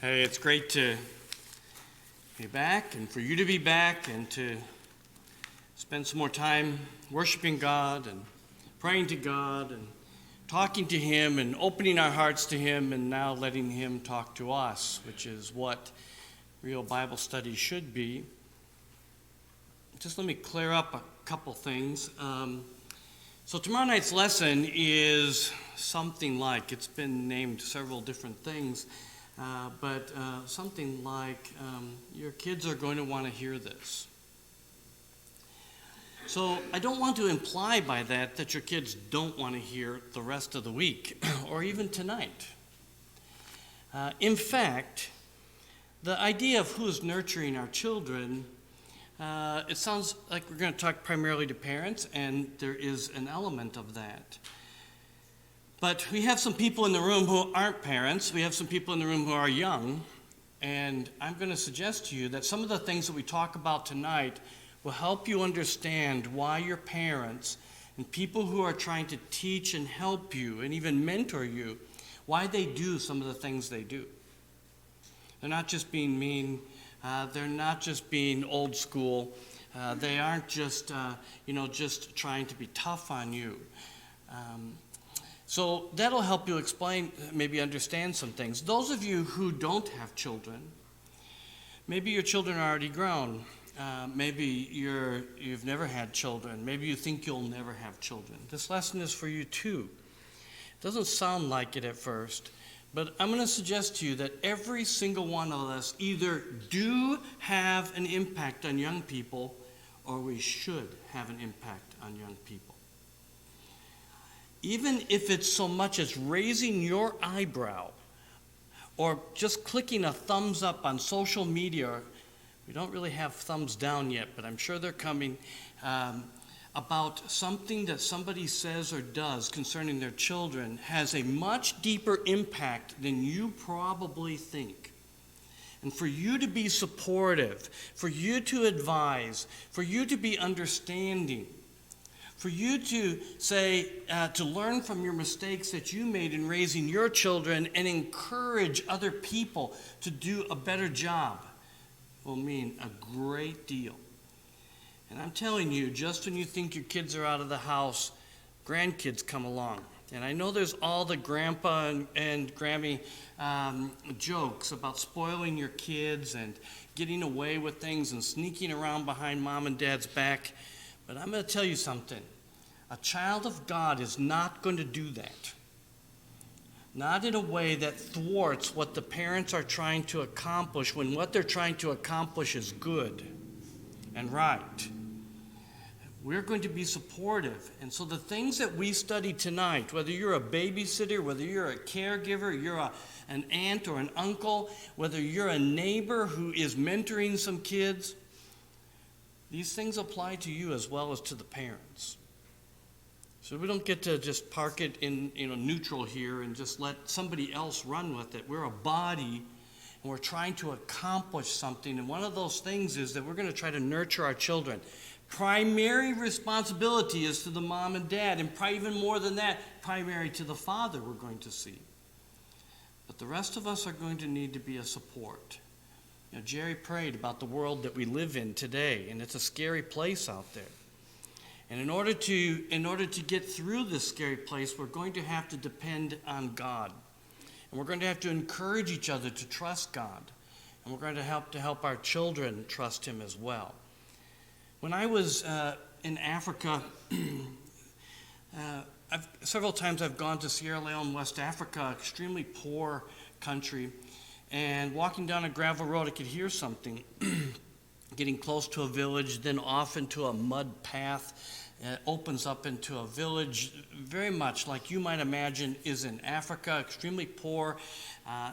Hey, it's great to be back and for you to be back and to spend some more time worshiping God and praying to God and talking to Him and opening our hearts to Him and now letting Him talk to us, which is what real Bible study should be. Just let me clear up a couple things. So tomorrow night's lesson is something like, it's been named several different things, but something like your kids are going to want to hear this. So I don't want to imply by that your kids don't want to hear the rest of the week or even tonight. In fact, the idea of who's nurturing our children, it sounds like we're going to talk primarily to parents, and there is an element of that. But we have some people in the room who aren't parents. We have some people in the room who are young. And I'm going to suggest to you that some of the things that we talk about tonight will help you understand why your parents and people who are trying to teach and help you and even mentor you, why they do some of the things they do. They're not just being mean. They're not just being old school. They aren't just, just trying to be tough on you. So that'll help you explain, maybe understand some things. Those of you who don't have children, maybe your children are already grown. Maybe you've never had children. Maybe you think you'll never have children. This lesson is for you too. It doesn't sound like it at first, but I'm going to suggest to you that every single one of us either do have an impact on young people or we should have an impact on young people. Even if it's so much as raising your eyebrow or just clicking a thumbs up on social media, we don't really have thumbs down yet, but I'm sure they're coming, about something that somebody says or does concerning their children has a much deeper impact than you probably think. And for you to be supportive, for you to advise, for you to be understanding, for you to say, to learn from your mistakes that you made in raising your children and encourage other people to do a better job will mean a great deal. And I'm telling you, just when you think your kids are out of the house, grandkids come along. And I know there's all the grandpa and Grammy jokes about spoiling your kids and getting away with things and sneaking around behind mom and dad's back. But I'm going to tell you something. A child of God is not going to do that. Not in a way that thwarts what the parents are trying to accomplish when what they're trying to accomplish is good and right. We're going to be supportive. And so the things that we study tonight, whether you're a babysitter, whether you're a caregiver, you're an aunt or an uncle, whether you're a neighbor who is mentoring some kids, these things apply to you as well as to the parents. So we don't get to just park it in neutral here and just let somebody else run with it. We're a body and we're trying to accomplish something. And one of those things is that we're going to try to nurture our children. Primary responsibility is to the mom and dad, and probably even more than that, primary to the father we're going to see. But the rest of us are going to need to be a support. Jerry prayed about the world that we live in today, and it's a scary place out there. And in order to get through this scary place, we're going to have to depend on God. And we're going to have to encourage each other to trust God. And we're going to help our children trust Him as well. When I was in Africa, several times I've gone to Sierra Leone, West Africa, extremely poor country. And walking down a gravel road, I could hear something. Getting close to a village, then off into a mud path. It opens up into a village very much like you might imagine is in Africa, extremely poor,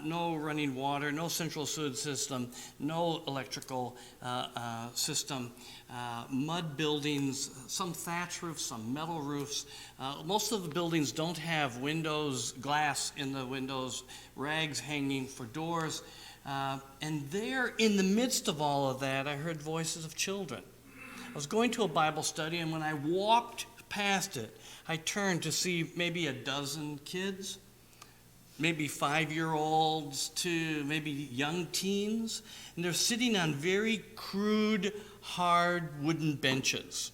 no running water, no central sewage system, no electrical system, mud buildings, some thatch roofs, some metal roofs. Most of the buildings don't have windows, glass in the windows, rags hanging for doors. And there, in the midst of all of that, I heard voices of children. I was going to a Bible study, and when I walked past it, I turned to see maybe a dozen kids. maybe 5-year-olds to maybe young teens, and they're sitting on very crude, hard wooden benches,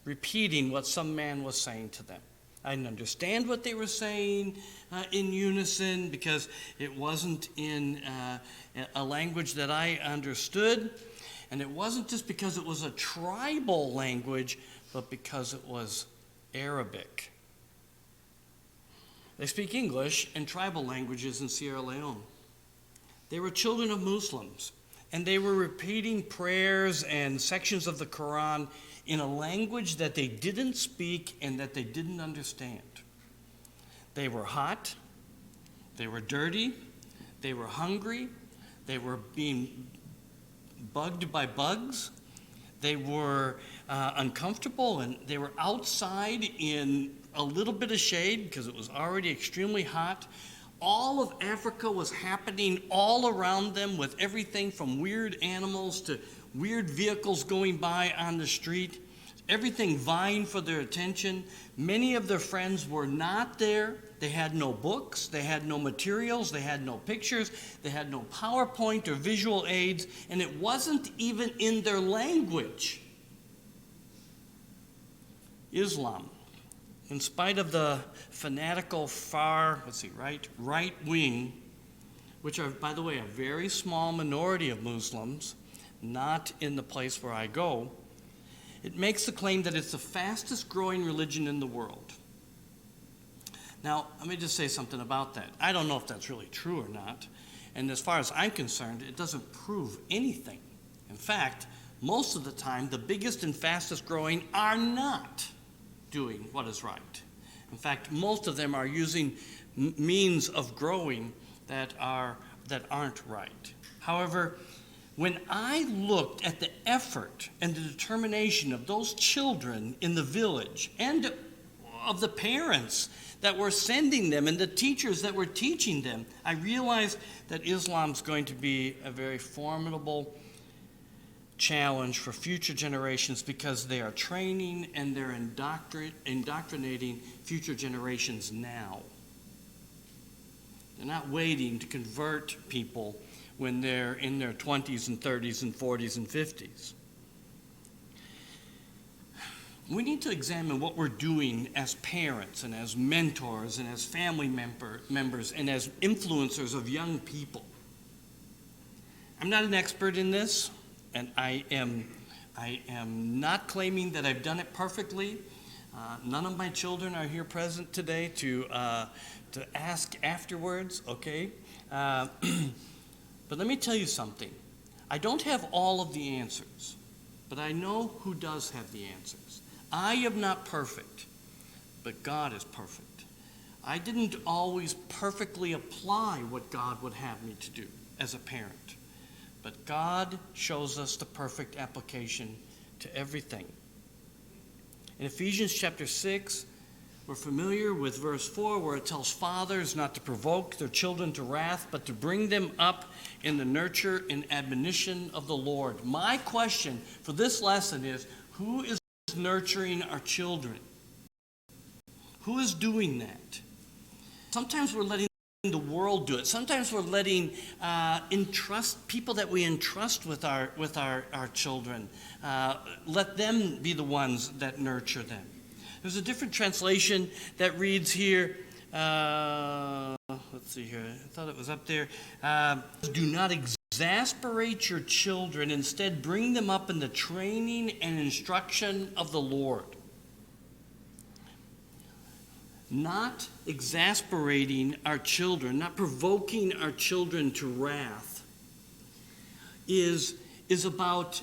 repeating what some man was saying to them. I didn't understand what they were saying in unison because it wasn't in a language that I understood, and it wasn't just because it was a tribal language, but because it was Arabic. They speak English and tribal languages in Sierra Leone. They were children of Muslims, and they were repeating prayers and sections of the Quran in a language that they didn't speak and that they didn't understand. They were hot, they were dirty, they were hungry, they were being bugged by bugs, they were uncomfortable, and they were outside in a little bit of shade because it was already extremely hot. All of Africa was happening all around them, with everything from weird animals to weird vehicles going by on the street, everything vying for their attention. Many of their friends were not there. They had no books, they had no materials, they had no pictures, they had no PowerPoint or visual aids, and it wasn't even in their language. Islam, in spite of the fanatical right wing, which are, by the way, a very small minority of Muslims, not in the place where I go, it makes the claim that it's the fastest growing religion in the world. Now, let me just say something about that. I don't know if that's really true or not, and as far as I'm concerned, it doesn't prove anything. In fact, most of the time, the biggest and fastest growing are not doing what is right. In fact, most of them are using means of growing that aren't right. However, when I looked at the effort and the determination of those children in the village and of the parents that were sending them and the teachers that were teaching them, I realized that Islam's going to be a very formidable challenge for future generations because they are training and they're indoctrinating future generations now. They're not waiting to convert people when they're in their 20s and 30s and 40s and 50s. We need to examine what we're doing as parents and as mentors and as family members and as influencers of young people. I'm not an expert in this, and I am not claiming that I've done it perfectly. None of my children are here present today to ask afterwards, okay? But let me tell you something. I don't have all of the answers, but I know who does have the answers. I am not perfect, but God is perfect. I didn't always perfectly apply what God would have me to do as a parent, but God shows us the perfect application to everything. In Ephesians chapter 6, we're familiar with verse 4, where it tells fathers not to provoke their children to wrath, but to bring them up in the nurture and admonition of the Lord. My question for this lesson is, who is nurturing our children? Who is doing that? Sometimes we're letting the world do it. Sometimes we're letting people that we entrust with our children, let them be the ones that nurture them. There's a different translation that reads here, let's see here, I thought it was up there. Do not exasperate your children, instead bring them up in the training and instruction of the Lord. Not exasperating our children, not provoking our children to wrath, is about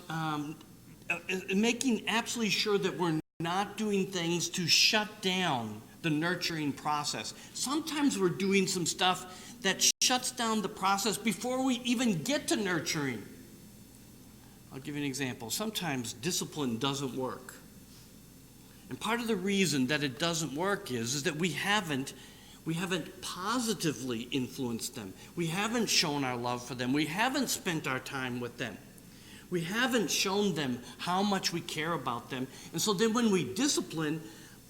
making absolutely sure that we're not doing things to shut down the nurturing process. Sometimes we're doing some stuff that shuts down the process before we even get to nurturing. I'll give you an example. Sometimes discipline doesn't work. And part of the reason that it doesn't work is that we haven't positively influenced them. We haven't shown our love for them. We haven't spent our time with them. We haven't shown them how much we care about them. And so then when we discipline,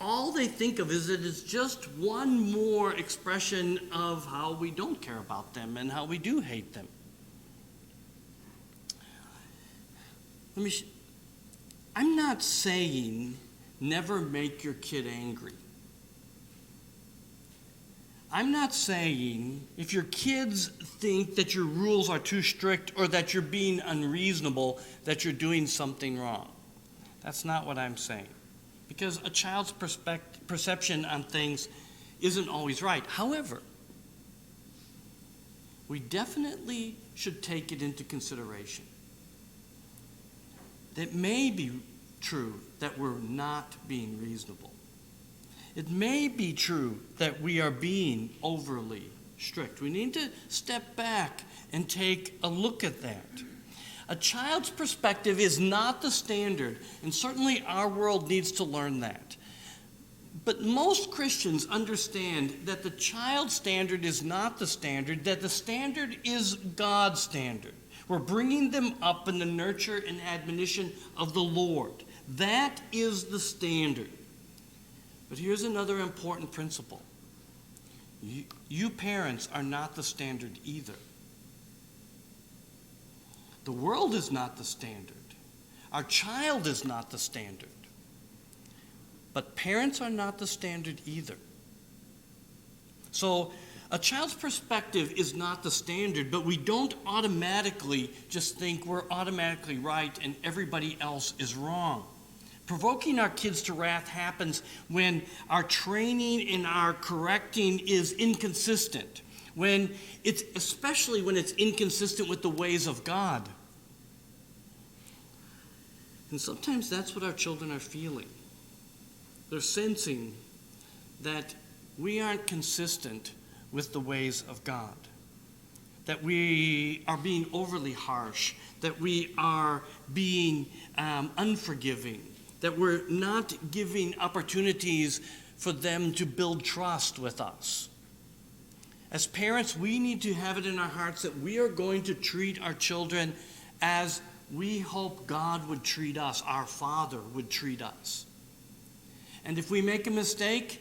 all they think of is that it's just one more expression of how we don't care about them and how we do hate them. I'm not saying never make your kid angry. I'm not saying if your kids think that your rules are too strict or that you're being unreasonable, that you're doing something wrong. That's not what I'm saying. Because a child's perception on things isn't always right. However, we definitely should take it into consideration. It may be true that we're not being reasonable. It may be true that we are being overly strict. We need to step back and take a look at that. A child's perspective is not the standard, and certainly our world needs to learn that. But most Christians understand that the child's standard is not the standard, that the standard is God's standard. We're bringing them up in the nurture and admonition of the Lord. That is the standard. But here's another important principle. You parents are not the standard either. The world is not the standard. Our child is not the standard. But parents are not the standard either. So a child's perspective is not the standard, but we don't automatically just think we're automatically right and everybody else is wrong. Provoking our kids to wrath happens when our training and our correcting is inconsistent, especially when it's inconsistent with the ways of God. And sometimes that's what our children are feeling. They're sensing that we aren't consistent with the ways of God, that we are being overly harsh, that we are being unforgiving, that we're not giving opportunities for them to build trust with us. As parents, we need to have it in our hearts that we are going to treat our children as we hope God would treat us, our Father would treat us. And if we make a mistake,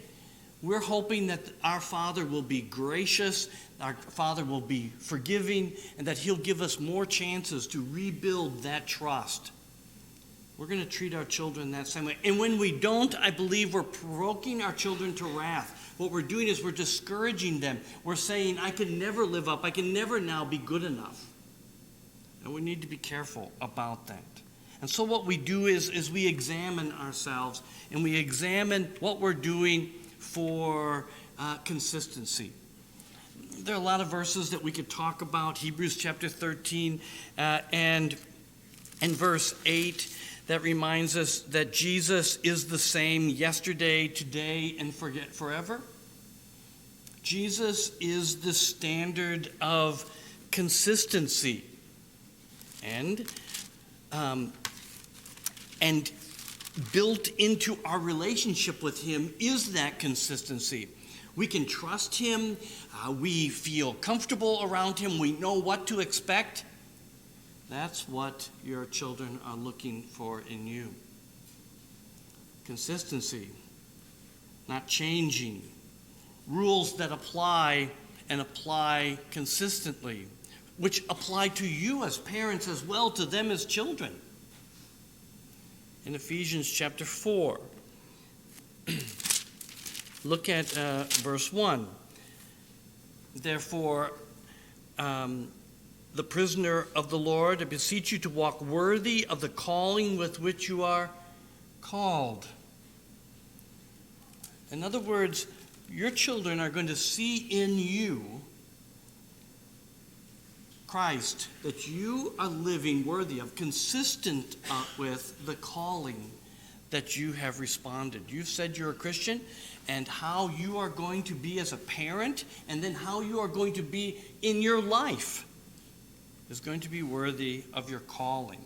we're hoping that our Father will be gracious, our Father will be forgiving, and that He'll give us more chances to rebuild that trust. We're going to treat our children that same way. And when we don't, I believe we're provoking our children to wrath. What we're doing is we're discouraging them. We're saying, I can never live up. I can never now be good enough. And we need to be careful about that. And so what we do is we examine ourselves and we examine what we're doing for consistency. There are a lot of verses that we could talk about. Hebrews chapter 13 and verse 8 that reminds us that Jesus is the same yesterday, today, and forever. Jesus is the standard of consistency. And built into our relationship with Him is that consistency. We can trust Him. We feel comfortable around Him. We know what to expect. That's what your children are looking for in you. Consistency, not changing. Rules that apply and apply consistently, which apply to you as parents as well, to them as children. In Ephesians chapter 4, look at verse 1. Therefore, the prisoner of the Lord, I beseech you to walk worthy of the calling with which you are called. In other words, your children are going to see in you Christ, that you are living worthy of, consistent with the calling that you have responded. You've said you're a Christian, and how you are going to be as a parent, and then how you are going to be in your life is going to be worthy of your calling.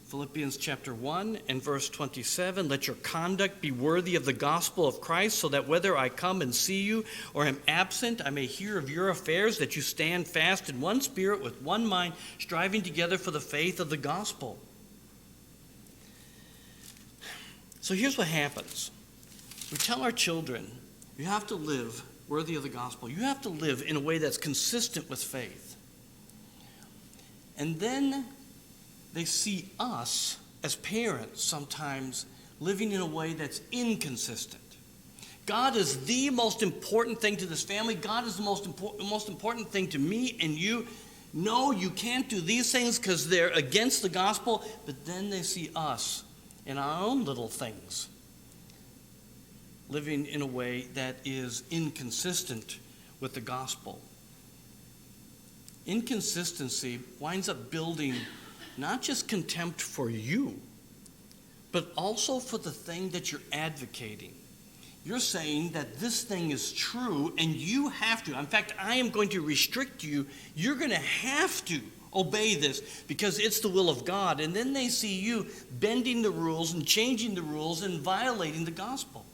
Philippians chapter 1 and verse 27, let your conduct be worthy of the gospel of Christ, so that whether I come and see you or am absent, I may hear of your affairs, that you stand fast in one spirit with one mind, striving together for the faith of the gospel. So here's what happens. We tell our children, you have to live worthy of the gospel. You have to live in a way that's consistent with faith. And then they see us as parents sometimes living in a way that's inconsistent. God is the most important thing to this family. God is the most important thing to me and you. No, you can't do these things because they're against the gospel. But then they see us in our own little things, living in a way that is inconsistent with the gospel. Inconsistency winds up building not just contempt for you, but also for the thing that you're advocating. You're saying that this thing is true and you have to. In fact, I am going to restrict you. You're going to have to obey this because it's the will of God. And then they see you bending the rules and changing the rules and violating the gospel.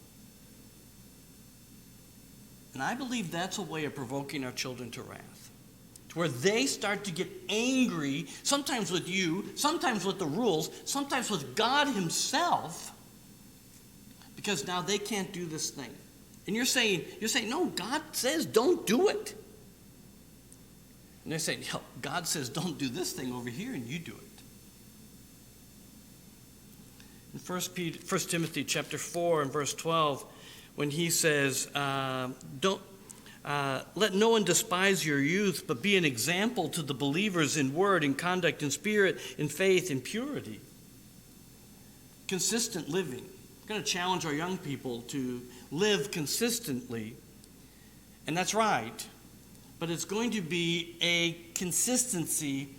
And I believe that's a way of provoking our children to wrath, to where they start to get angry, sometimes with you, sometimes with the rules, sometimes with God himself, because now they can't do this thing. And you're saying, no, God says don't do it. And they're saying, no, God says don't do this thing over here, and you do it. In 1 Timothy chapter 4 and verse 12, when he says, let no one despise your youth, but be an example to the believers in word, in conduct, in spirit, in faith, in purity. Consistent living. We're going to challenge our young people to live consistently, and that's right, but it's going to be a consistency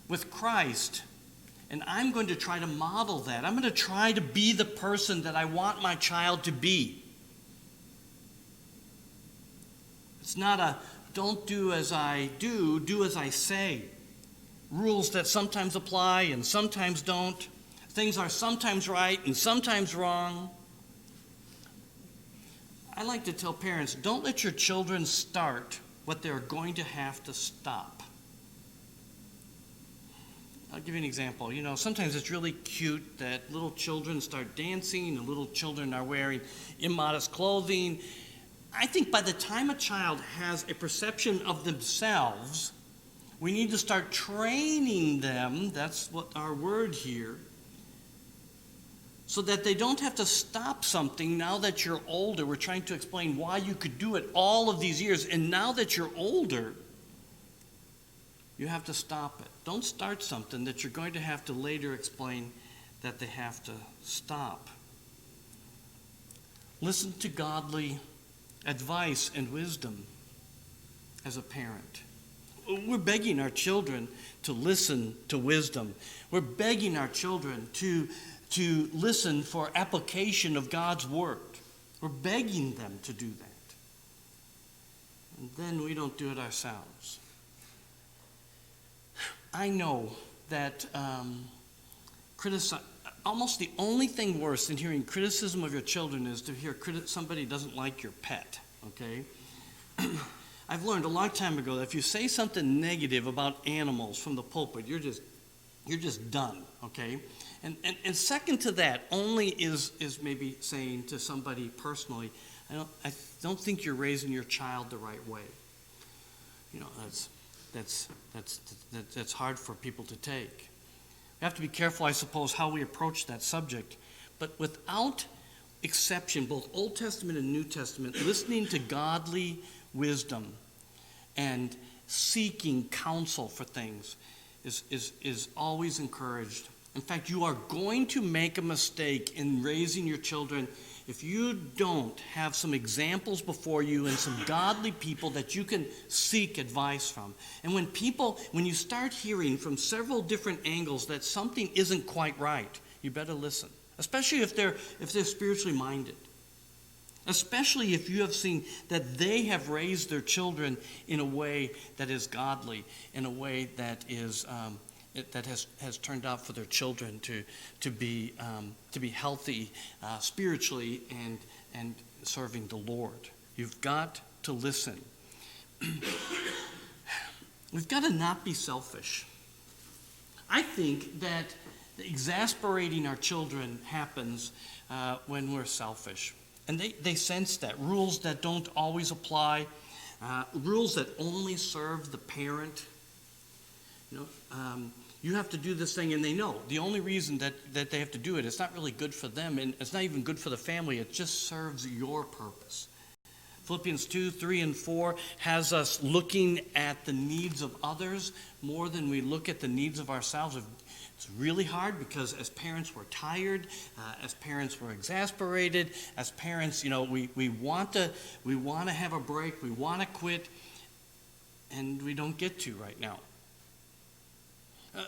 with Christ, and I'm going to try to model that. I'm going to try to be the person that I want my child to be. It's not a don't do as I do, do as I say. Rules that sometimes apply and sometimes don't. Things are sometimes right and sometimes wrong. I like to tell parents, don't let your children start what they're going to have to stop. I'll give you an example. You know, sometimes it's really cute that little children start dancing and little children are wearing immodest clothing. I think by the time a child has a perception of themselves, we need to start training them, that's what our word here, so that they don't have to stop something now that you're older. We're trying to explain why you could do it all of these years, and now that you're older, you have to stop it. Don't start something that you're going to have to later explain that they have to stop. Listen to godly advice and wisdom as a parent. We're begging our children to listen to wisdom. We're begging our children to listen for application of God's word. We're begging them to do that. And then we don't do it ourselves. I know that almost the only thing worse than hearing criticism of your children is to hear somebody doesn't like your pet, okay? I've learned a long time ago that if you say something negative about animals from the pulpit, you're just done, okay? And second to that only is maybe saying to somebody personally, I don't think you're raising your child the right way. You know, that's hard for people to take. We have to be careful, I suppose, how we approach that subject. But without exception, both Old Testament and New Testament, listening to godly wisdom and seeking counsel for things is always encouraged. In fact, you are going to make a mistake in raising your children if you don't have some examples before you and some godly people that you can seek advice from. And when you start hearing from several different angles that something isn't quite right, you better listen, especially if they're spiritually minded. Especially if you have seen that they have raised their children in a way that is godly, in a way that is that has turned out for their children to be healthy spiritually and serving the Lord. You've got to listen. We've got to not be selfish. I think that exasperating our children happens when we're selfish. And they sense that. Rules that don't always apply, rules that only serve the parent. You have to do this thing, and they know. The only reason that they have to do it, it's not really good for them, and it's not even good for the family. It just serves your purpose. Philippians 2, 3, and 4 has us looking at the needs of others more than we look at the needs of ourselves. It's really hard because as parents we're tired, as parents we're exasperated, as parents, we want to have a break, we want to quit, and we don't get to right now.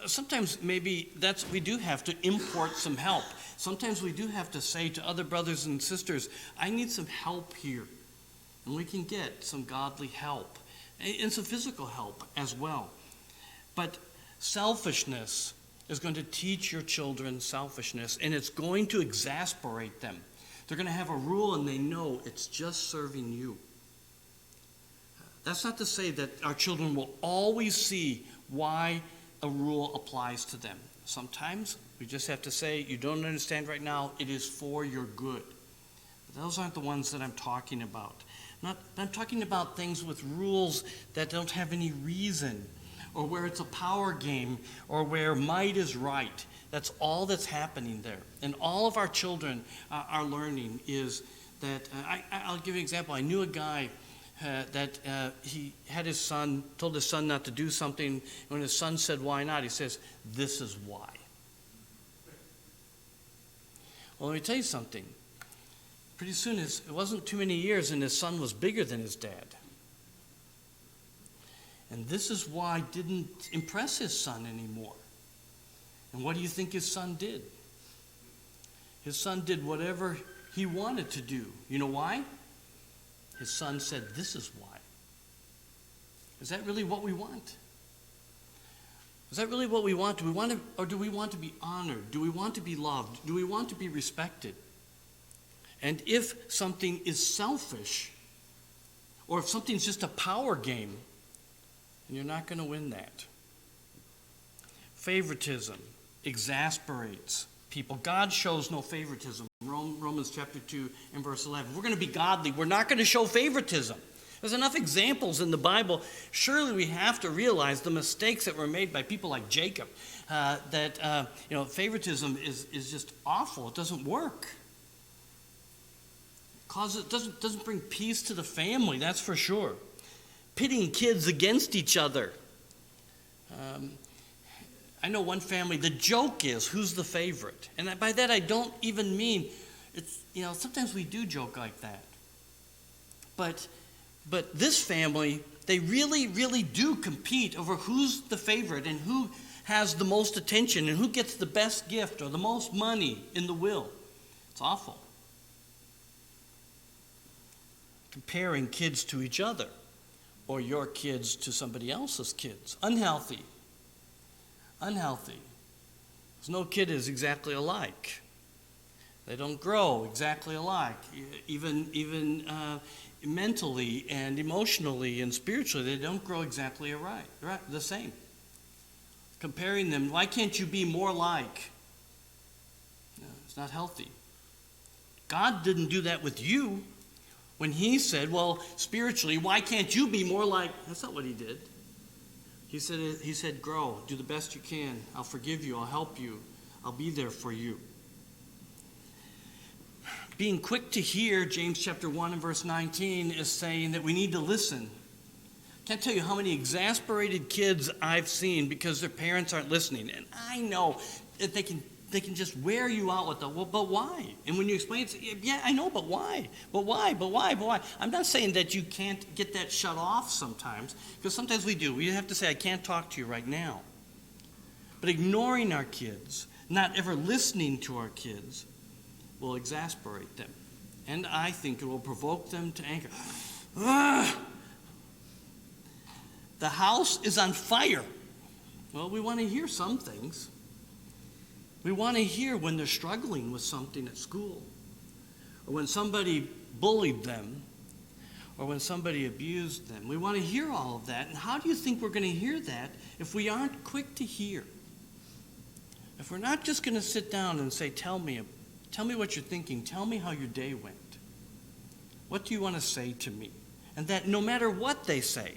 Sometimes maybe we do have to import some help. Sometimes we do have to say to other brothers and sisters, I need some help here. And we can get some godly help and some physical help as well. But selfishness is going to teach your children selfishness, and it's going to exasperate them. They're going to have a rule, and they know it's just serving you. That's not to say that our children will always see why a rule applies to them. Sometimes we just have to say, you don't understand right now, it is for your good. But those aren't the ones that I'm talking about. I'm talking about things with rules that don't have any reason, or where it's a power game, or where might is right. That's all that's happening there. And all of our children are learning is that, I'll give you an example. I knew a guy that he had his son, told his son not to do something. And when his son said, why not? He says, this is why. Well, let me tell you something. Pretty soon, it wasn't too many years, and his son was bigger than his dad. And this is why didn't impress his son anymore. And what do you think his son did? His son did whatever he wanted to do. You know why? His son said, this is why. Is that really what we want? Is that really what we want? Do we want to, or do we want to be honored? Do we want to be loved? Do we want to be respected? And if something is selfish, or if something's just a power game, then you're not going to win that. Favoritism exasperates people. God shows no favoritism. Romans chapter 2 and verse 11. We're going to be godly. We're not going to show favoritism. There's enough examples in the Bible. Surely we have to realize the mistakes that were made by people like Jacob. Favoritism is just awful. It doesn't work. It doesn't bring peace to the family, that's for sure. Pitting kids against each other. I know one family, the joke is, who's the favorite? And by that I don't even mean, sometimes we do joke like that. But this family, they really, really do compete over who's the favorite and who has the most attention and who gets the best gift or the most money in the will. It's awful. Comparing kids to each other or your kids to somebody else's kids. Unhealthy. Because no kid is exactly alike. They don't grow exactly alike. Even mentally and emotionally and spiritually, they don't grow exactly the same. Comparing them, why can't you be more like? No, it's not healthy. God didn't do that with you. When he said, well, spiritually, why can't you be more like? That's not what he did. He said, grow, do the best you can. I'll forgive you, I'll help you, I'll be there for you. Being quick to hear, James chapter 1 and verse 19 is saying that we need to listen. I can't tell you how many exasperated kids I've seen because their parents aren't listening. And I know that they can just wear you out with the, well, but why? And when you explain it, yeah, I know, but why? But why? I'm not saying that you can't get that shut off sometimes, because sometimes we do. We have to say, I can't talk to you right now. But ignoring our kids, not ever listening to our kids, will exasperate them. And I think it will provoke them to anger. The house is on fire. Well, we want to hear some things. We want to hear when they're struggling with something at school, or when somebody bullied them, or when somebody abused them. We want to hear all of that. And how do you think we're going to hear that if we aren't quick to hear? If we're not just going to sit down and say, tell me what you're thinking. Tell me how your day went. What do you want to say to me? And that no matter what they say,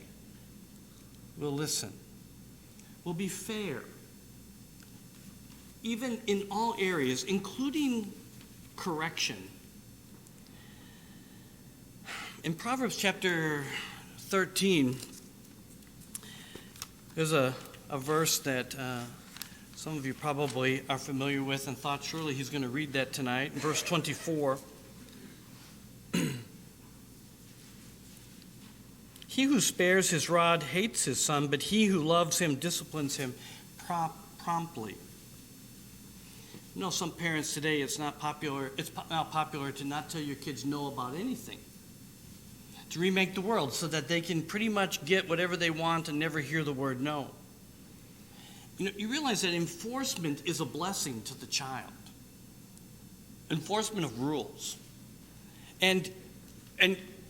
we'll listen. We'll be fair. Even in all areas, including correction. In Proverbs chapter 13, there's a verse that some of you probably are familiar with and thought surely he's going to read that tonight. In verse 24, he who spares his rod hates his son, but he who loves him disciplines him promptly. You know, some parents today, it's not popular to not tell your kids no about anything. To remake the world so that they can pretty much get whatever they want and never hear the word no. You know, you realize that enforcement is a blessing to the child. Enforcement of rules. And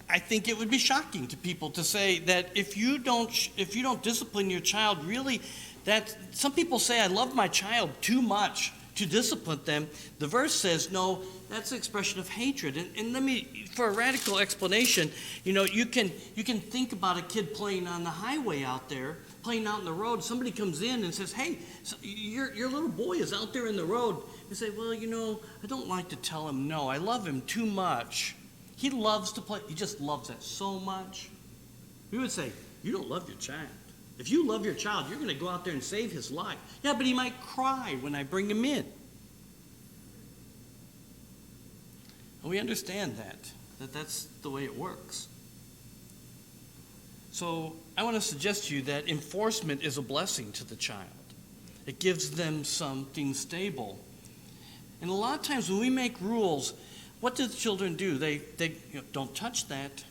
I think it would be shocking to people to say that if you don't discipline your child, really, that some people say, I love my child too much to discipline them. The verse says, no, that's an expression of hatred. And let me, for a radical explanation, you know, you can think about a kid playing on the highway out there, playing out in the road. Somebody comes in and says, hey, so your little boy is out there in the road. You say, well, you know, I don't like to tell him no. I love him too much. He loves to play. He just loves that so much. We would say, you don't love your child. If you love your child, you're going to go out there and save his life. Yeah, but he might cry when I bring him in. And we understand that's the way it works. So I want to suggest to you that enforcement is a blessing to the child. It gives them something stable. And a lot of times when we make rules, what do the children do? They don't touch that.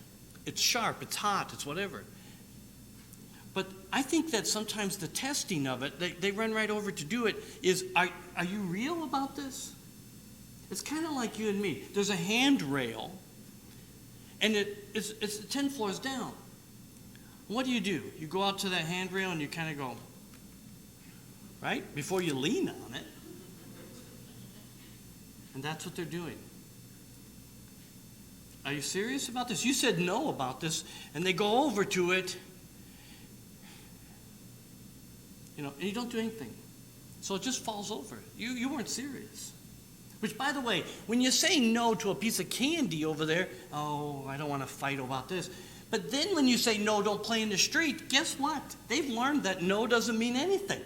It's sharp, it's hot, it's whatever. But I think that sometimes the testing of it, they run right over to do it, is, are you real about this? It's kind of like you and me. There's a handrail, and it's 10 floors down. What do? You go out to that handrail and you kind of go, right? Before you lean on it. And that's what they're doing. Are you serious about this? You said no about this, and they go over to it. You know, and you don't do anything. So it just falls over. You weren't serious. Which, by the way, when you say no to a piece of candy over there, oh, I don't want to fight about this. But then when you say no, don't play in the street, guess what? They've learned that no doesn't mean anything.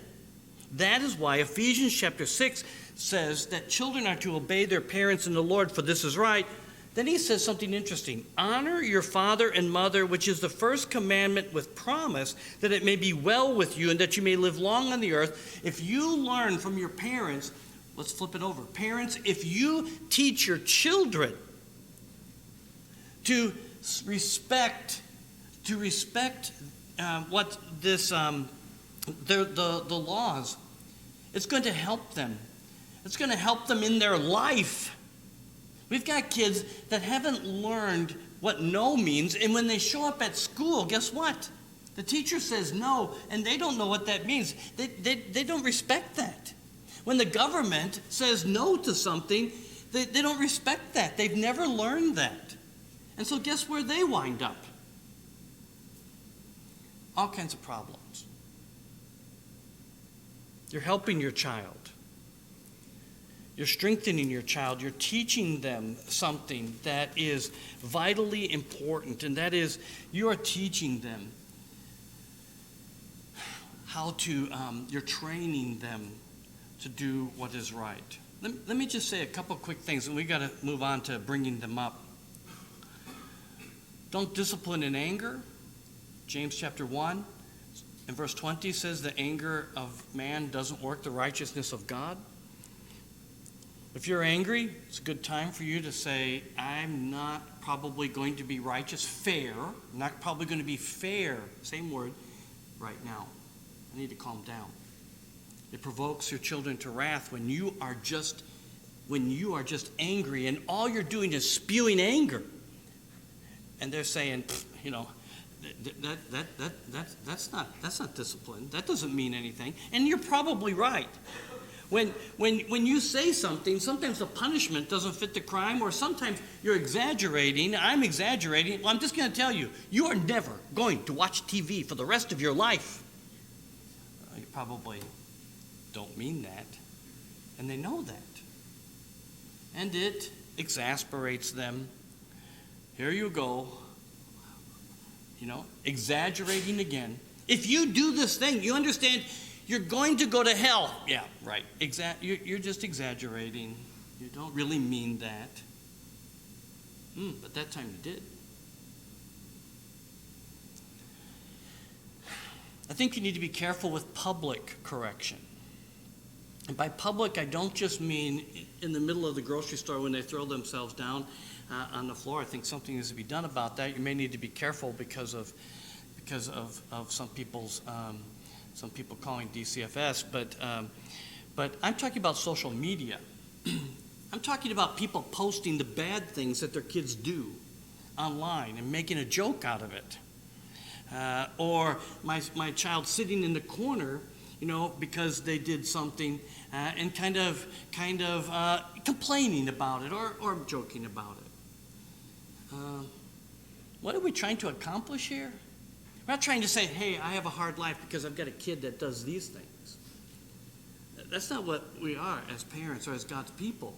That is why Ephesians chapter 6 says that children are to obey their parents in the Lord, for this is right. Then he says something interesting. Honor your father and mother, which is the first commandment with promise, that it may be well with you and that you may live long on the earth. If you learn from your parents, let's flip it over. Parents, if you teach your children to respect what this the laws, it's going to help them. It's going to help them in their life. We've got kids that haven't learned what no means, and when they show up at school, guess what? The teacher says no, and they don't know what that means. They don't respect that. When the government says no to something, they don't respect that. They've never learned that. And so guess where they wind up? All kinds of problems. You're helping your child. You're strengthening your child. You're teaching them something that is vitally important, and that is you are teaching them how to, you're training them to do what is right. Let me just say a couple quick things, and we got to move on to bringing them up. Don't discipline in anger. James chapter 1 and verse 20 says the anger of man doesn't work the righteousness of God. If you're angry, it's a good time for you to say, I'm not probably going to be righteous, fair. I'm not probably going to be fair, same word, right now. I need to calm down. It provokes your children to wrath when you are just angry and all you're doing is spewing anger. And they're saying, you know, that's not discipline. That doesn't mean anything. And you're probably right. When you say something, sometimes the punishment doesn't fit the crime, or sometimes you're exaggerating. I'm exaggerating. Well, I'm just going to tell you, you are never going to watch TV for the rest of your life. You probably don't mean that, and they know that. And it exasperates them. Here you go, exaggerating again. If you do this thing, you understand you're going to go to hell. Yeah, right. You're just exaggerating. You don't really mean that. But that time you did. I think you need to be careful with public correction. And by public, I don't just mean in the middle of the grocery store when they throw themselves down on the floor. I think something needs to be done about that. You may need to be careful because of some people calling DCFS, but I'm talking about social media. I'm talking about people posting the bad things that their kids do online and making a joke out of it. Or my child sitting in the corner, because they did something and kind of complaining about it or joking about it. What are we trying to accomplish here? We're not trying to say, hey, I have a hard life because I've got a kid that does these things. That's not what we are as parents or as God's people.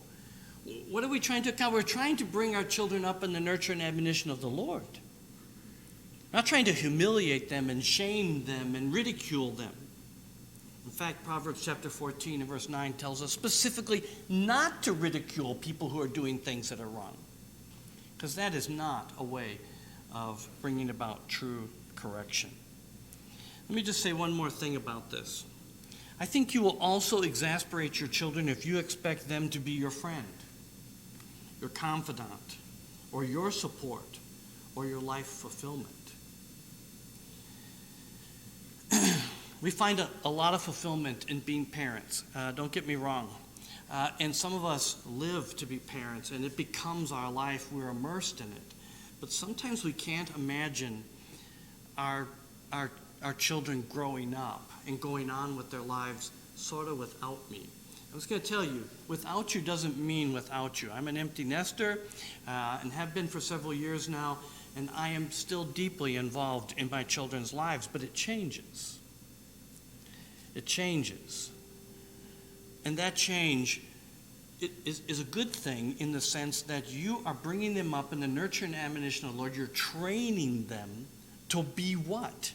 What are we trying to accomplish? We're trying to bring our children up in the nurture and admonition of the Lord. We're not trying to humiliate them and shame them and ridicule them. In fact, Proverbs chapter 14 and verse 9 tells us specifically not to ridicule people who are doing things that are wrong, because that is not a way of bringing about true correction. Let me just say one more thing about this. I think you will also exasperate your children if you expect them to be your friend, your confidant, or your support, or your life fulfillment. We find a lot of fulfillment in being parents. Don't get me wrong. And some of us live to be parents, and it becomes our life. We're immersed in it. But sometimes we can't imagine our children growing up and going on with their lives sort of without me. I was going to tell you, without you doesn't mean without you. I'm an empty nester and have been for several years now, and I am still deeply involved in my children's lives, but it changes. It changes. And that change is a good thing in the sense that you are bringing them up in the nurture and admonition of the Lord. You're training them to be what?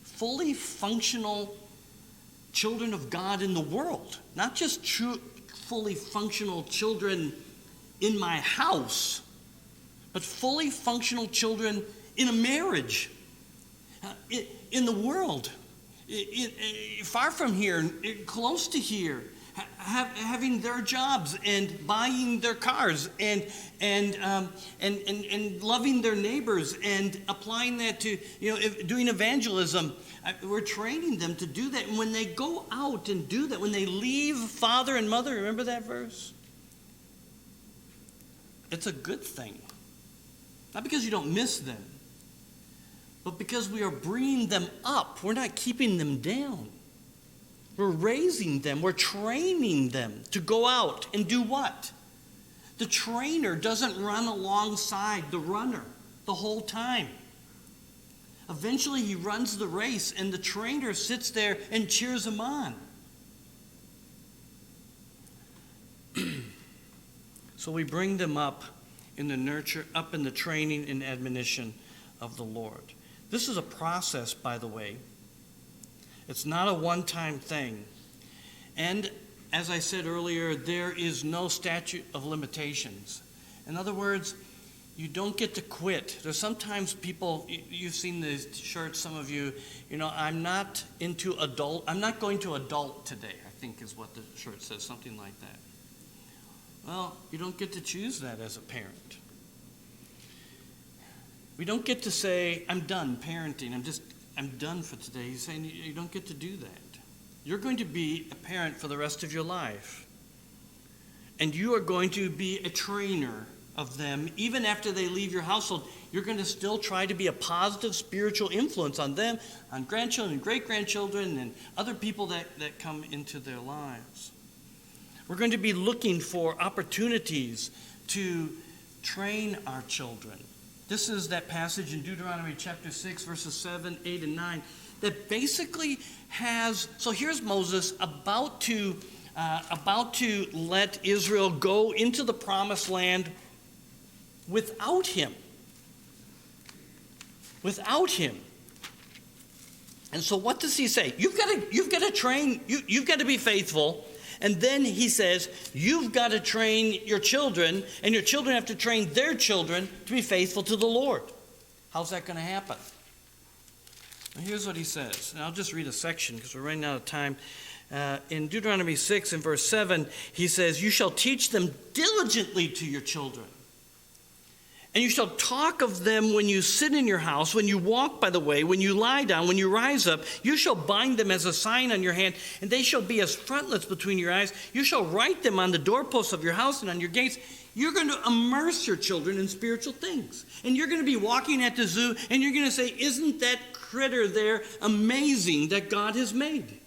Fully functional children of God in the world. Not just fully functional children in my house, but fully functional children in a marriage, in the world, far from here, close to here, having their jobs and buying their cars and loving their neighbors and applying that to doing evangelism. We're training them to do that. And when they go out and do that, when they leave father and mother, remember that verse? It's a good thing. Not because you don't miss them, but because we are bringing them up. We're not keeping them down. We're raising them. We're training them to go out and do what? The trainer doesn't run alongside the runner the whole time. Eventually he runs the race and the trainer sits there and cheers him on. So we bring them up in the nurture, up in the training and admonition of the Lord. This is a process, by the way. It's not a one-time thing. And as I said earlier, there is no statute of limitations. In other words, you don't get to quit. There's sometimes people, you've seen the shirts, some of you, I'm not going to adult today, I think is what the shirt says, something like that. Well, you don't get to choose that as a parent. We don't get to say, I'm done parenting, I'm done for today. He's saying you don't get to do that. You're going to be a parent for the rest of your life. And you are going to be a trainer of them, even after they leave your household, you're going to still try to be a positive spiritual influence on them, on grandchildren, great-grandchildren, and other people that come into their lives. We're going to be looking for opportunities to train our children. This is that passage in Deuteronomy chapter 6, verses 7, 8, and 9, that basically has, so here's Moses about to let Israel go into the promised land without him. Without him. And so what does he say? You've got to train, you've got to be faithful. And then he says, you've got to train your children, and your children have to train their children to be faithful to the Lord. How's that going to happen? Well, here's what he says. And I'll just read a section because we're running out of time. In Deuteronomy 6 and verse 7, he says, you shall teach them diligently to your children. And you shall talk of them when you sit in your house, when you walk by the way, when you lie down, when you rise up. You shall bind them as a sign on your hand, and they shall be as frontlets between your eyes. You shall write them on the doorposts of your house and on your gates. You're going to immerse your children in spiritual things. And you're going to be walking at the zoo, and you're going to say, isn't that critter there amazing that God has made?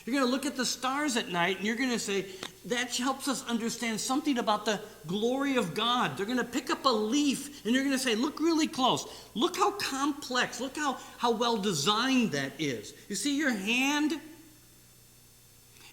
You're going to look at the stars at night, and you're going to say, that helps us understand something about the glory of God. They're going to pick up a leaf, and you're going to say, look really close. Look how complex, look how well designed that is. You see your hand?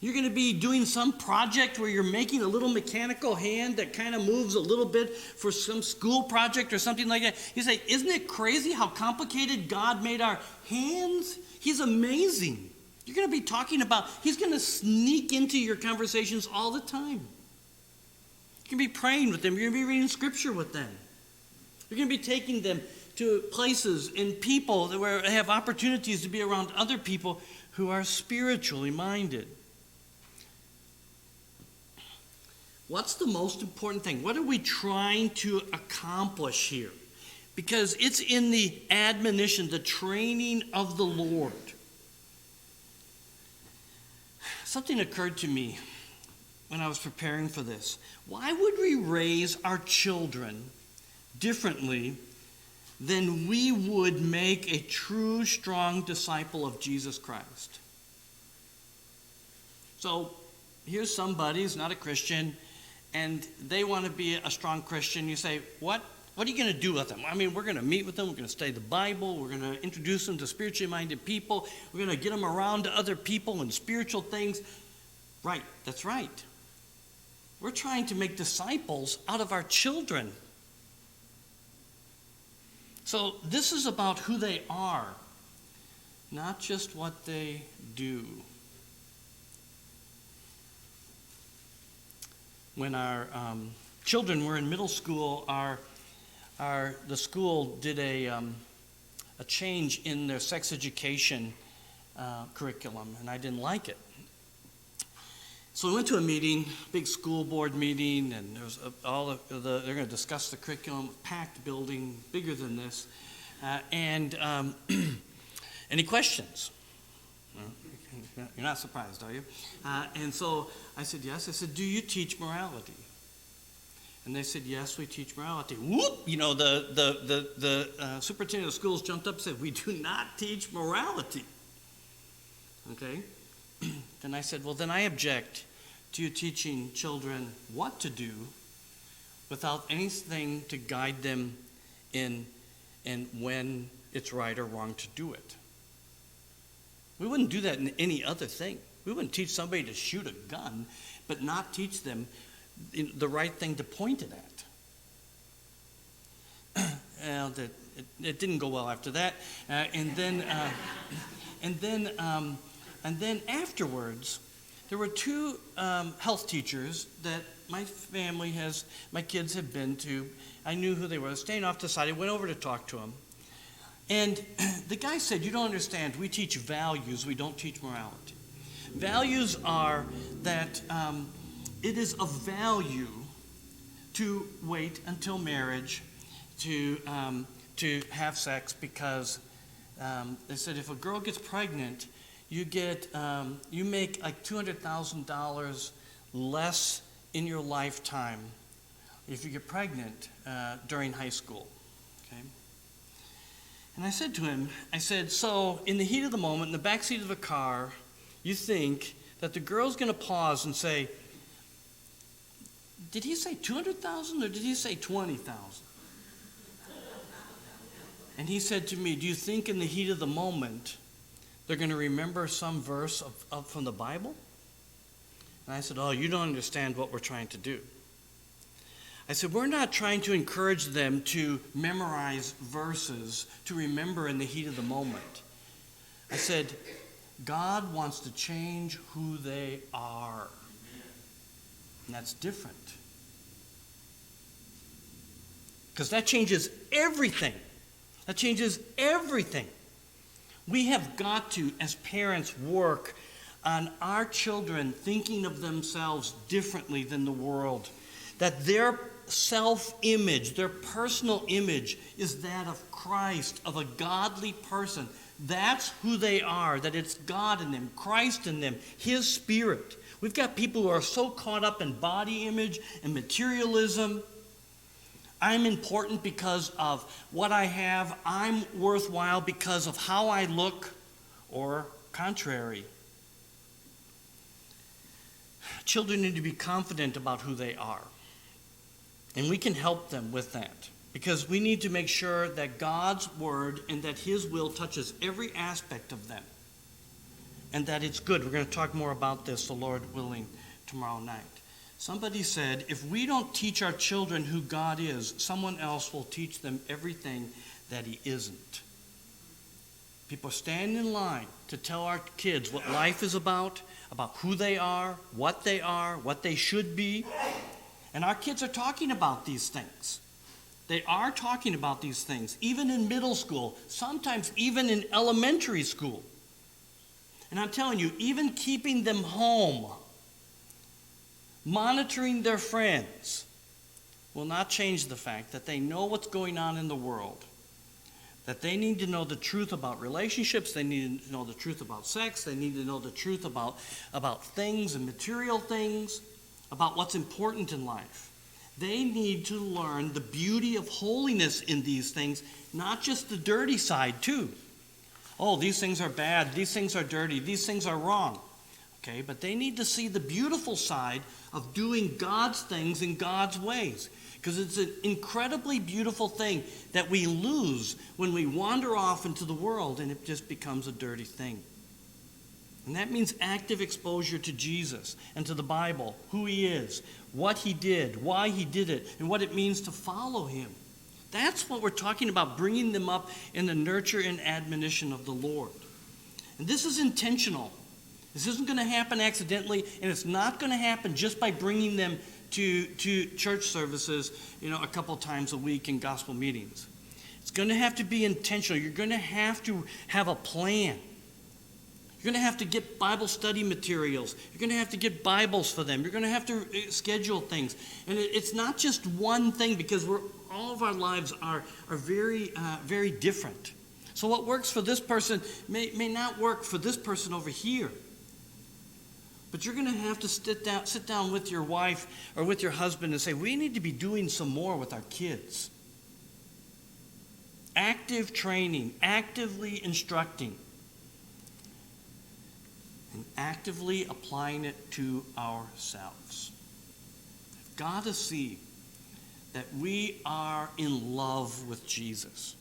You're going to be doing some project where you're making a little mechanical hand that kind of moves a little bit for some school project or something like that. You say, isn't it crazy how complicated God made our hands? He's amazing. You're going to be talking about, he's going to sneak into your conversations all the time. You're going to be praying with them. You're going to be reading scripture with them. You're going to be taking them to places and people where they have opportunities to be around other people who are spiritually minded. What's the most important thing? What are we trying to accomplish here? Because it's in the admonition, the training of the Lord. Something occurred to me when I was preparing for this. Why would we raise our children differently than we would make a true, strong disciple of Jesus Christ? So here's somebody who's not a Christian, and they want to be a strong Christian. You say, what are you going to do with them? I mean, we're going to meet with them. We're going to study the Bible. We're going to introduce them to spiritually minded people. We're going to get them around to other people and spiritual things. Right, that's right. We're trying to make disciples out of our children. So this is about who they are, not just what they do. When our children were in middle school, the school did a change in their sex education curriculum, and I didn't like it. So we went to a meeting, big school board meeting, and there was they're going to discuss the curriculum, packed building, bigger than this, and any questions? You're not surprised, are you? And so I said, yes. I said, do you teach morality? And they said, yes, we teach morality. Whoop! You know, the superintendent of schools jumped up and said, we do not teach morality. Okay? Then I said, well, then I object to you teaching children what to do without anything to guide them in when it's right or wrong to do it. We wouldn't do that in any other thing. We wouldn't teach somebody to shoot a gun, but not teach them the right thing to point it at. And it didn't go well after that. And then afterwards, there were two health teachers that my kids have been to. I knew who they were. Staying off to the side, I went over to talk to them. And the guy said, you don't understand, we teach values, we don't teach morality. Values are that it is of value to wait until marriage to have sex because they said if a girl gets pregnant, you make like $200,000 less in your lifetime if you get pregnant during high school. Okay? And I said to him, so in the heat of the moment, in the backseat of a car, you think that the girl's going to pause and say, did he say 200,000 or did he say 20,000? And he said to me, do you think in the heat of the moment they're going to remember some verse from the Bible? And I said, oh, you don't understand what we're trying to do. I said, we're not trying to encourage them to memorize verses to remember in the heat of the moment. I said, God wants to change who they are. And that's different. Because that changes everything. That changes everything. We have got to, as parents, work on our children thinking of themselves differently than the world. That their self-image, their personal image, is that of Christ, of a godly person. That's who they are, that it's God in them, Christ in them, His Spirit. We've got people who are so caught up in body image and materialism. I'm important because of what I have. I'm worthwhile because of how I look, or contrary. Children need to be confident about who they are. And we can help them with that because we need to make sure that God's word and that His will touches every aspect of them and that it's good. We're going to talk more about this, the Lord willing, tomorrow night. Somebody said, if we don't teach our children who God is, someone else will teach them everything that He isn't. People stand in line to tell our kids what life is about who they are, what they should be. And our kids are talking about these things. They are talking about these things, even in middle school, sometimes even in elementary school. And I'm telling you, even keeping them home, monitoring their friends, will not change the fact that they know what's going on in the world. That they need to know the truth about relationships, they need to know the truth about sex, they need to know the truth about things and material things, about what's important in life. They need to learn the beauty of holiness in these things, not just the dirty side too. Oh, these things are bad, these things are dirty, these things are wrong. Okay, but they need to see the beautiful side of doing God's things in God's ways. Because it's an incredibly beautiful thing that we lose when we wander off into the world and it just becomes a dirty thing. And that means active exposure to Jesus and to the Bible, who He is, what He did, why He did it, and what it means to follow Him. That's what we're talking about, bringing them up in the nurture and admonition of the Lord. And this is intentional. This isn't going to happen accidentally, and it's not going to happen just by bringing them to church services, a couple times a week in gospel meetings. It's going to have to be intentional. You're going to have a plan. You're going to have to get Bible study materials. You're going to have to get Bibles for them. You're going to have to schedule things. And it's not just one thing because all of our lives are very, very different. So what works for this person may not work for this person over here. But you're going to have to sit down with your wife or with your husband and say, we need to be doing some more with our kids. Active training, actively instructing, and actively applying it to ourselves. I've got to see that we are in love with Jesus.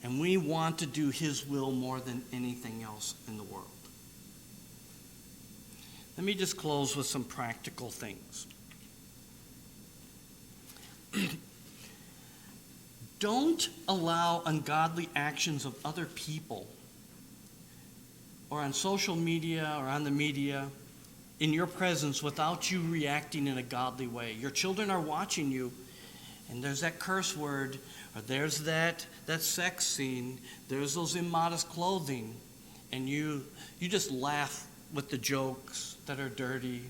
And we want to do His will more than anything else in the world. Let me just close with some practical things. Don't allow ungodly actions of other people or on social media or on the media in your presence without you reacting in a godly way. Your children are watching you, and there's that curse word, or there's that sex scene, there's those immodest clothing, and you just laugh with the jokes that are dirty,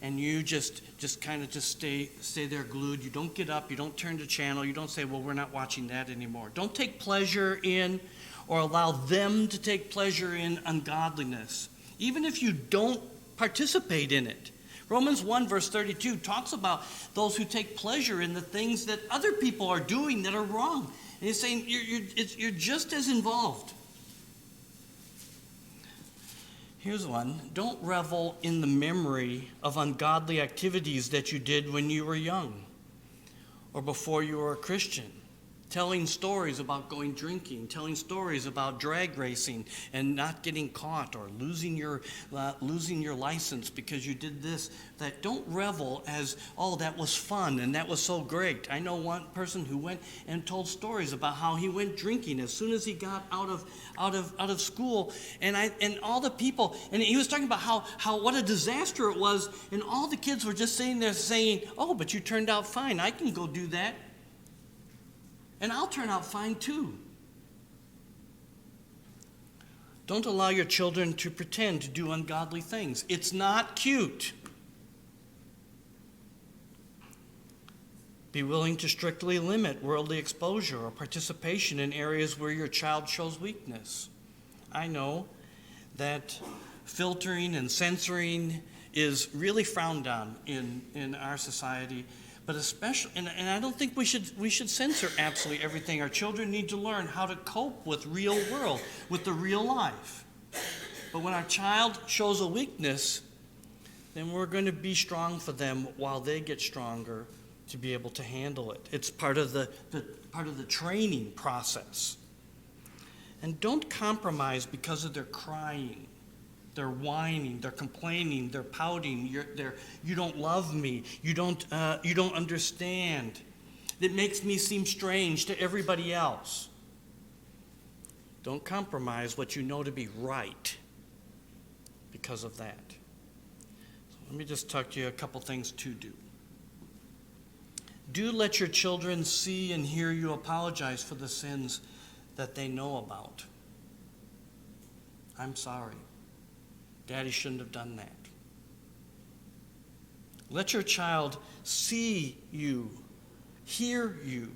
and you just stay there glued. You don't get up, you don't turn the channel, you don't say, well, we're not watching that anymore. Don't take pleasure in or allow them to take pleasure in ungodliness. Even if you don't participate in it, Romans 1 verse 32 talks about those who take pleasure in the things that other people are doing that are wrong. And he's saying you're just as involved. Here's one. Don't revel in the memory of ungodly activities that you did when you were young or before you were a Christian. Telling stories about going drinking, telling stories about drag racing and not getting caught, or losing your license because you did this. That don't revel as, oh, that was fun and that was so great. I know one person who went and told stories about how he went drinking as soon as he got out of school, and all the people, and he was talking about how what a disaster it was, and all the kids were just sitting there saying, oh, but you turned out fine. I can go do that. And I'll turn out fine too. Don't allow your children to pretend to do ungodly things. It's not cute. Be willing to strictly limit worldly exposure or participation in areas where your child shows weakness. I know that filtering and censoring is really frowned on in our society. But especially, and I don't think we should censor absolutely everything. Our children need to learn how to cope with real world, with the real life. But when our child shows a weakness, then we're going to be strong for them while they get stronger to be able to handle it. It's part of the training process. And don't compromise because of their crying. They're whining, they're complaining, they're pouting, you don't love me, you don't understand. It makes me seem strange to everybody else. Don't compromise what you know to be right because of that. So let me just talk to you a couple things to do. Do let your children see and hear you apologize for the sins that they know about. I'm sorry. Daddy shouldn't have done that. Let your child see you, hear you,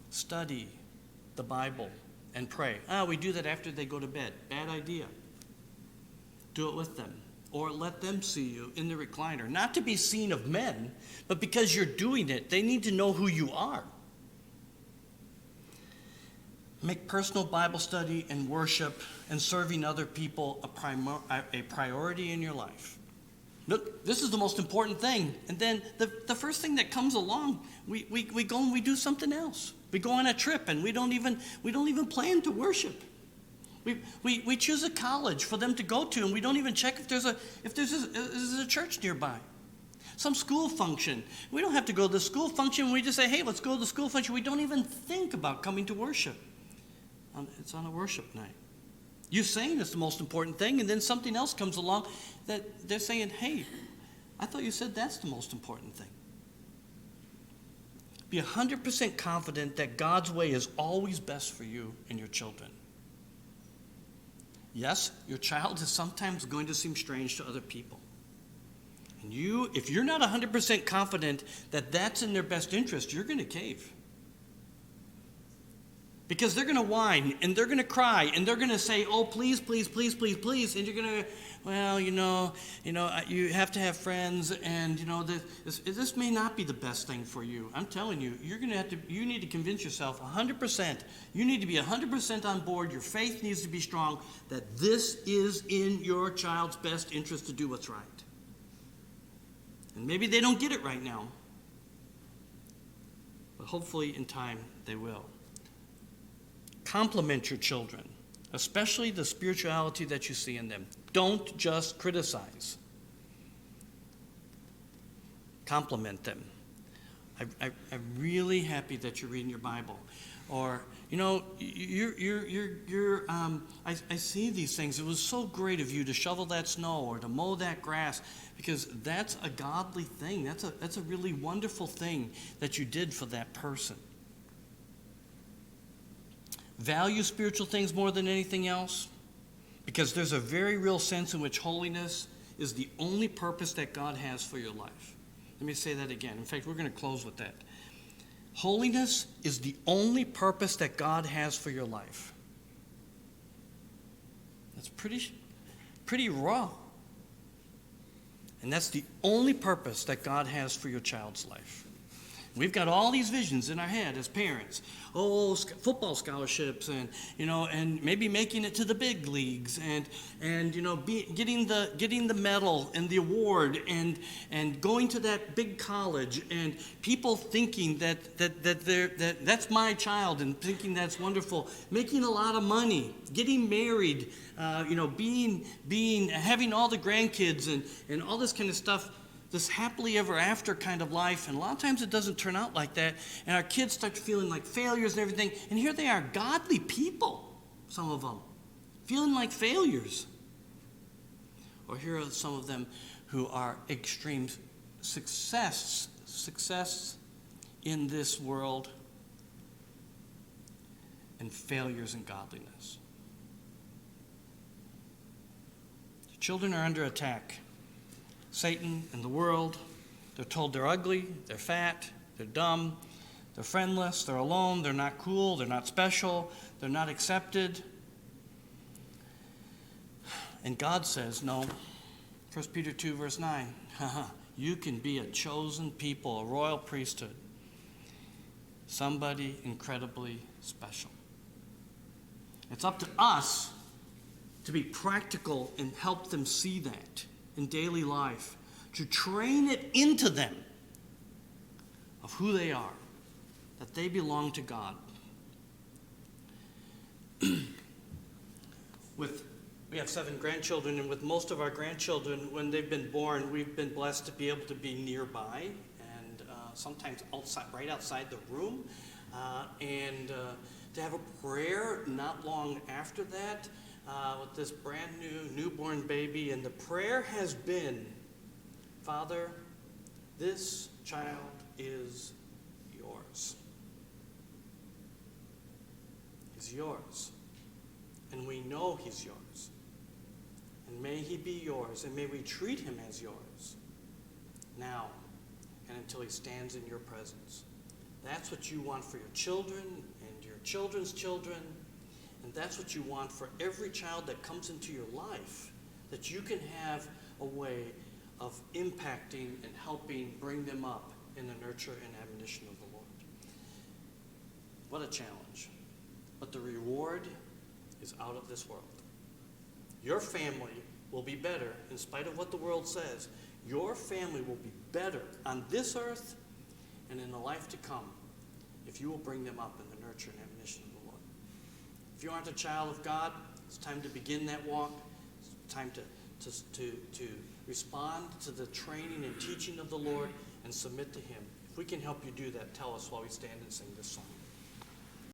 study the Bible, and pray. We do that after they go to bed. Bad idea. Do it with them. Or let them see you in the recliner. Not to be seen of men, but because you're doing it, they need to know who you are. Make personal Bible study and worship and serving other people a priority in your life. Look, this is the most important thing. And then the first thing that comes along, we go and we do something else. We go on a trip and we don't even plan to worship. We choose a college for them to go to, and we don't even check if there's a church nearby. Some school function. We don't have to go to the school function. We just say, hey, let's go to the school function. We don't even think about coming to worship. It's on a worship night. You saying it's the most important thing, and then something else comes along that they're saying, hey, I thought you said that's the most important thing. Be 100% confident that God's way is always best for you and your children. Yes, your child is sometimes going to seem strange to other people. And if you're not 100% confident that that's in their best interest, you're going to cave. Because they're going to whine, and they're going to cry, and they're going to say, oh, please, please, please, please, please. And you're going to, well, you have to have friends, and, this may not be the best thing for you. I'm telling you, you need to convince yourself 100%. You need to be 100% on board. Your faith needs to be strong that this is in your child's best interest to do what's right. And maybe they don't get it right now, but hopefully in time they will. Compliment your children, especially the spirituality that you see in them. Don't just criticize. Compliment them. I'm really happy that you're reading your Bible. Or, I see these things. It was so great of you to shovel that snow or to mow that grass, because that's a godly thing. That's a really wonderful thing that you did for that person. Value spiritual things more than anything else, because there's a very real sense in which holiness is the only purpose that God has for your life. Let me say that again. In fact, we're going to close with that. Holiness is the only purpose that God has for your life. That's pretty raw. And that's the only purpose that God has for your child's life. We've got all these visions in our head as parents. Oh, football scholarships, and maybe making it to the big leagues, and getting the medal and the award, and going to that big college, and people thinking that's my child, and thinking that's wonderful, making a lot of money, getting married, having all the grandkids and all this kind of stuff. This happily ever after kind of life, and a lot of times it doesn't turn out like that, and our kids start feeling like failures and everything, and here they are, godly people, some of them, feeling like failures. Or here are some of them who are extreme success in this world, and failures in godliness. The children are under attack. Satan and the world, they're told they're ugly, they're fat, they're dumb, they're friendless, they're alone, they're not cool, they're not special, they're not accepted. And God says, no, 1 Peter 2, verse 9, you can be a chosen people, a royal priesthood, somebody incredibly special. It's up to us to be practical and help them see that in daily life, to train it into them of who they are, that they belong to God. We have 7 grandchildren, and with most of our grandchildren, when they've been born, we've been blessed to be able to be nearby, and sometimes right outside the room, and to have a prayer not long after that, with this brand new newborn baby, and the prayer has been, Father, this child is yours. He's yours. And we know he's yours. And may he be yours, and may we treat him as yours, now and until he stands in your presence. That's what you want for your children and your children's children. And that's what you want for every child that comes into your life, that you can have a way of impacting and helping bring them up in the nurture and admonition of the Lord. What a challenge. But the reward is out of this world. Your family will be better in spite of what the world says. Your family will be better on this earth and in the life to come if you will bring them up in the nurture and admonition of the Lord. If you aren't a child of God, it's time to begin that walk. It's time to respond to the training and teaching of the Lord and submit to him. If we can help you do that, tell us while we stand and sing this song.